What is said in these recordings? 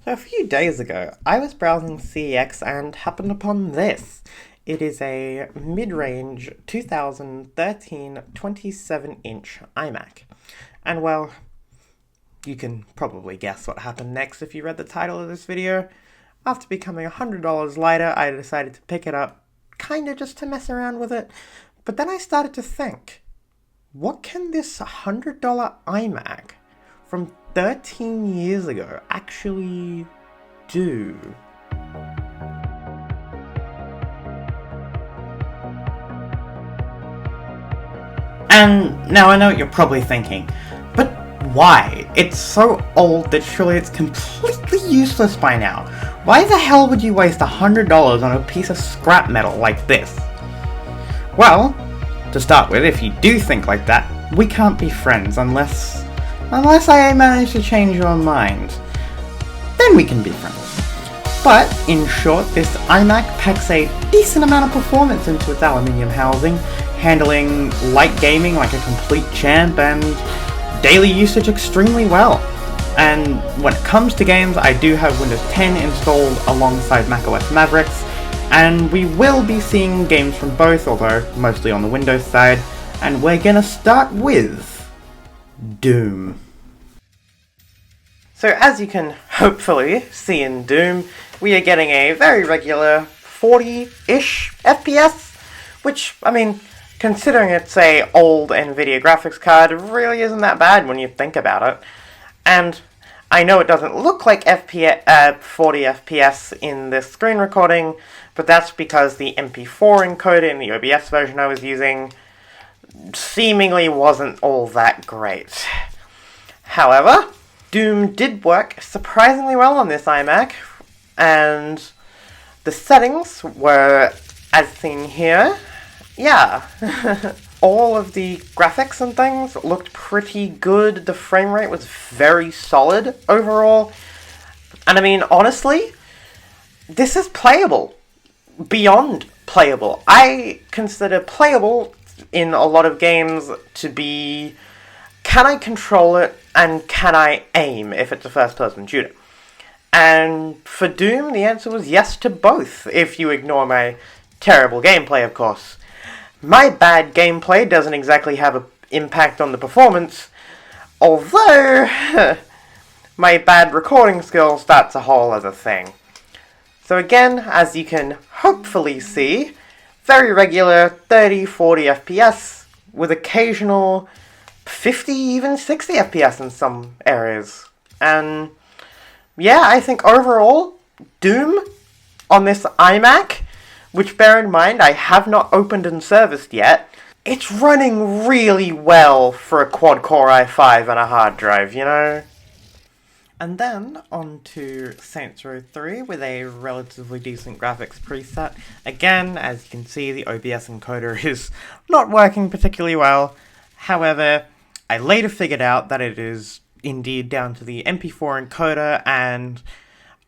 So a few days ago, I was browsing CEX and happened upon this. It is a mid-range 2013 27-inch iMac. And well, you can probably guess what happened next if you read the title of this video. After becoming $100 lighter, I decided to pick it up, kinda just to mess around with it. But then I started to think, what can this $100 iMac from 13 years ago actually do? And now I know what you're probably thinking, but why? It's so old that surely it's completely useless by now. Why the hell would you waste $100 on a piece of scrap metal like this? Well, to start with, if you do think like that, we can't be friends unless I manage to change your mind. Then we can be friends. But, in short, this iMac packs a decent amount of performance into its aluminium housing, handling light gaming like a complete champ and daily usage extremely well. And when it comes to games, I do have Windows 10 installed alongside macOS Mavericks, and we will be seeing games from both, although mostly on the Windows side, and we're gonna start with Doom. So as you can hopefully see in Doom, we are getting a very regular 40-ish FPS, which, I mean, considering it's a old NVIDIA graphics card, really isn't that bad when you think about it. And I know it doesn't look like 40 FPS in this screen recording, but that's because the MP4 encoder in the OBS version I was using seemingly wasn't all that great. However, Doom did work surprisingly well on this iMac, and the settings were as seen here. Yeah, all of the graphics and things looked pretty good. The frame rate was very solid overall. And I mean, honestly, this is playable. Beyond playable. I consider playable in a lot of games to be, can I control it and can I aim if it's a first-person shooter? And for Doom, the answer was yes to both, if you ignore my terrible gameplay, of course. My bad gameplay doesn't exactly have an impact on the performance, although my bad recording skills, that's a whole other thing. So again, as you can hopefully see, very regular 30-40 FPS, with occasional 50, even 60 FPS in some areas. And yeah, I think overall, Doom on this iMac, which bear in mind I have not opened and serviced yet, it's running really well for a quad-core i5 and a hard drive, you know? And then on to Saints Row 3 with a relatively decent graphics preset. Again, as you can see, the OBS encoder is not working particularly well. However, I later figured out that it is indeed down to the MP4 encoder, and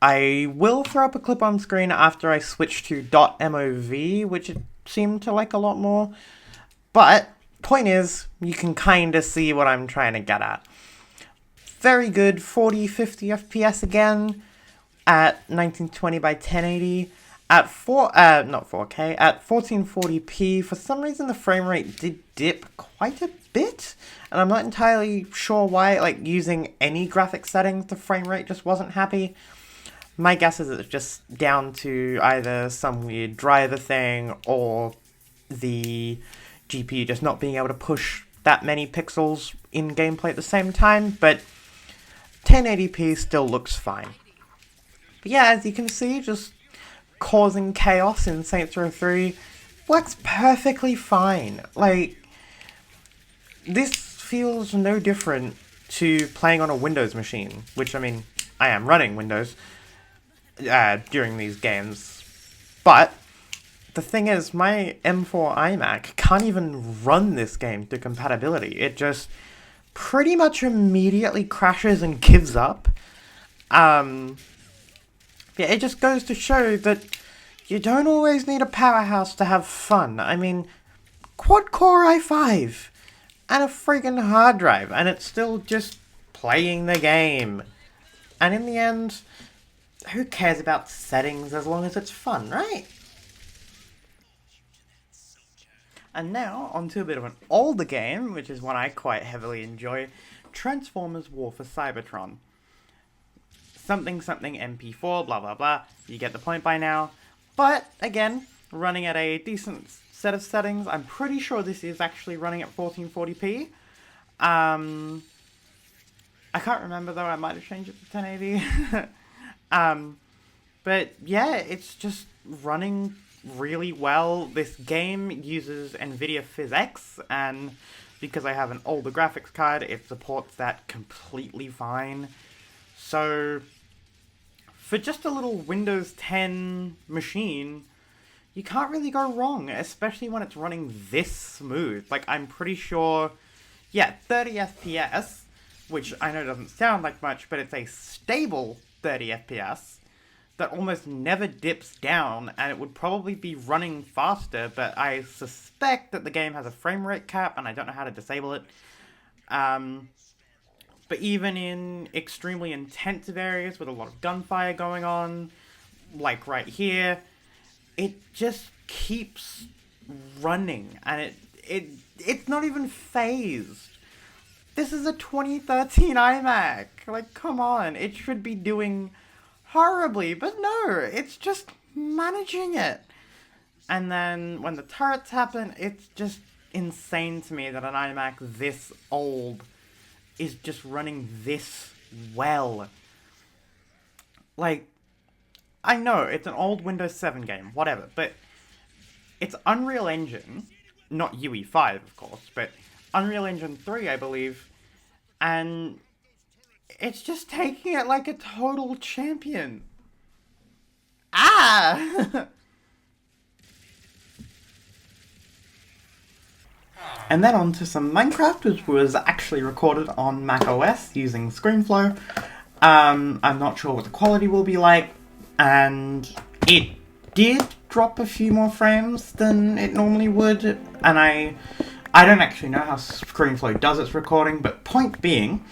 I will throw up a clip on screen after I switch to .mov, which it seemed to like a lot more. But, point is, you can kinda see what I'm trying to get at. Very good 40-50 FPS again at 1920 by 1080 at not 4K, at 1440p. For some reason the frame rate did dip quite a bit, and I'm not entirely sure why. Like, using any graphic settings, the frame rate just wasn't happy. My guess is it's just down to either some weird driver thing or the GPU just not being able to push that many pixels in gameplay at the same time, but 1080p still looks fine. But yeah, as you can see, just causing chaos in Saints Row 3 works perfectly fine. Like, this feels no different to playing on a Windows machine, which, I mean, I am running Windows during these games. But the thing is, my M4 iMac can't even run this game to compatibility. It just pretty much immediately crashes and gives up. Yeah, it just goes to show that you don't always need a powerhouse to have fun. I mean, quad-core i5 and a friggin' hard drive, and it's still just playing the game. And in the end, who cares about settings as long as it's fun, right? And now, onto a bit of an older game, which is one I quite heavily enjoy, Transformers War for Cybertron. Something something MP4, blah blah blah, you get the point by now. But, again, running at a decent set of settings. I'm pretty sure this is actually running at 1440p. I can't remember though, I might have changed it to 1080. But yeah, it's just running really well. This game uses NVIDIA PhysX, and because I have an older graphics card, it supports that completely fine. So, for just a little Windows 10 machine, you can't really go wrong, especially when it's running this smooth. Like, I'm pretty sure, yeah, 30 FPS, which I know doesn't sound like much, but it's a stable 30 FPS that almost never dips down, and it would probably be running faster, but I suspect that the game has a frame rate cap, and I don't know how to disable it. But even in extremely intensive areas with a lot of gunfire going on, like right here, it just keeps running, and it's not even phased. This is a 2013 iMac. Like, come on, it should be doing horribly, but no, it's just managing it. And then when the turrets happen, it's just insane to me that an iMac this old is just running this well. Like, I know, it's an old Windows 7 game, whatever, but it's Unreal Engine, not UE5, of course, but Unreal Engine 3, I believe, and it's just taking it like a total champion. Ah! And then on to some Minecraft, which was actually recorded on macOS using ScreenFlow. I'm not sure what the quality will be like, and it did drop a few more frames than it normally would, and I don't actually know how ScreenFlow does its recording, but point being,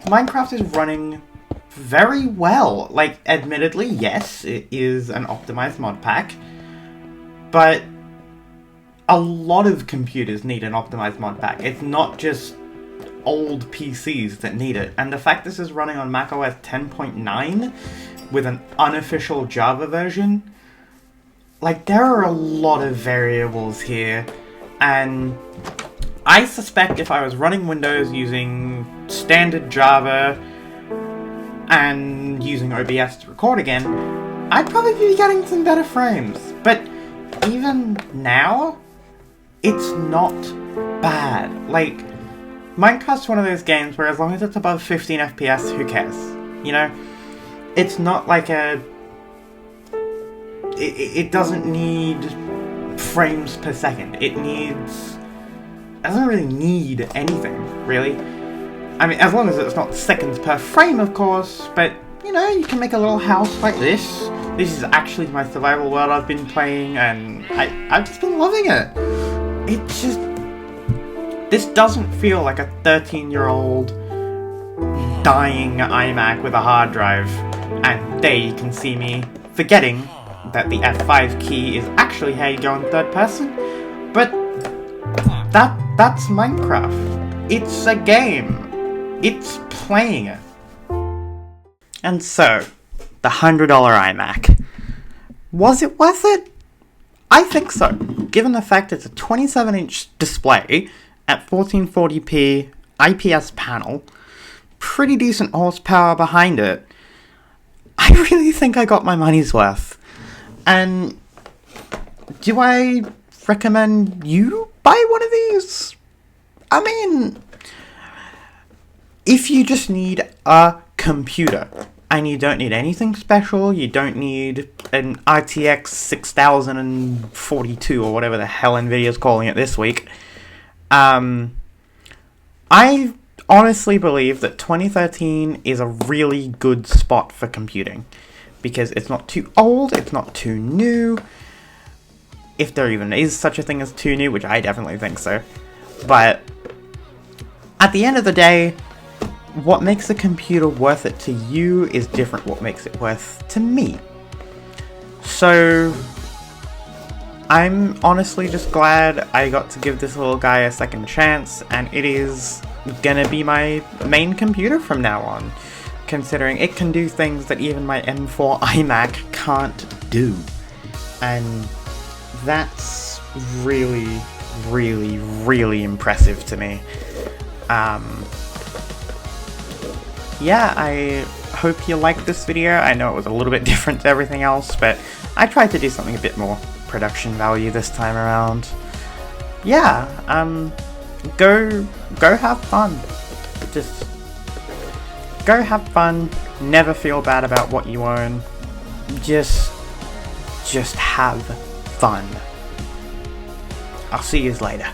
Minecraft is running very well. Like, admittedly, yes, it is an optimized mod pack, but a lot of computers need an optimized mod pack. It's not just old PCs that need it. And the fact this is running on macOS 10.9 with an unofficial Java version, like, there are a lot of variables here, and I suspect if I was running Windows using standard Java and using OBS to record again, I'd probably be getting some better frames. But even now, it's not bad. Like, Minecraft's one of those games where as long as it's above 15 FPS, who cares? You know? It's not like it doesn't need frames per second. It doesn't really need anything, really. I mean, as long as it's not seconds per frame, of course, but, you know, you can make a little house like this. This is actually my survival world I've been playing, and I've just been loving it. It's just, this doesn't feel like a 13-year-old dying iMac with a hard drive. And there you can see me forgetting that the F5 key is actually how you go in third person. But that's Minecraft. It's a game. It's playing it. And so, the $100 iMac. Was it worth it? I think so, given the fact it's a 27-inch display at 1440p IPS panel, pretty decent horsepower behind it. I really think I got my money's worth. And do I recommend you buy one of these? I mean, if you just need a computer, and you don't need anything special, you don't need an RTX 6042 or whatever the hell Nvidia's calling it this week, I honestly believe that 2013 is a really good spot for computing, because it's not too old, it's not too new, if there even is such a thing as too new, which I definitely think so, but at the end of the day, what makes a computer worth it to you is different what makes it worth to me. So I'm honestly just glad I got to give this little guy a second chance, and it is gonna be my main computer from now on, considering it can do things that even my M4 iMac can't do. And that's really, really, really impressive to me. Yeah, I hope you liked this video. I know it was a little bit different to everything else, but I tried to do something a bit more production value this time around. Yeah, go have fun. Just go have fun, never feel bad about what you own. Just have fun. I'll see you later.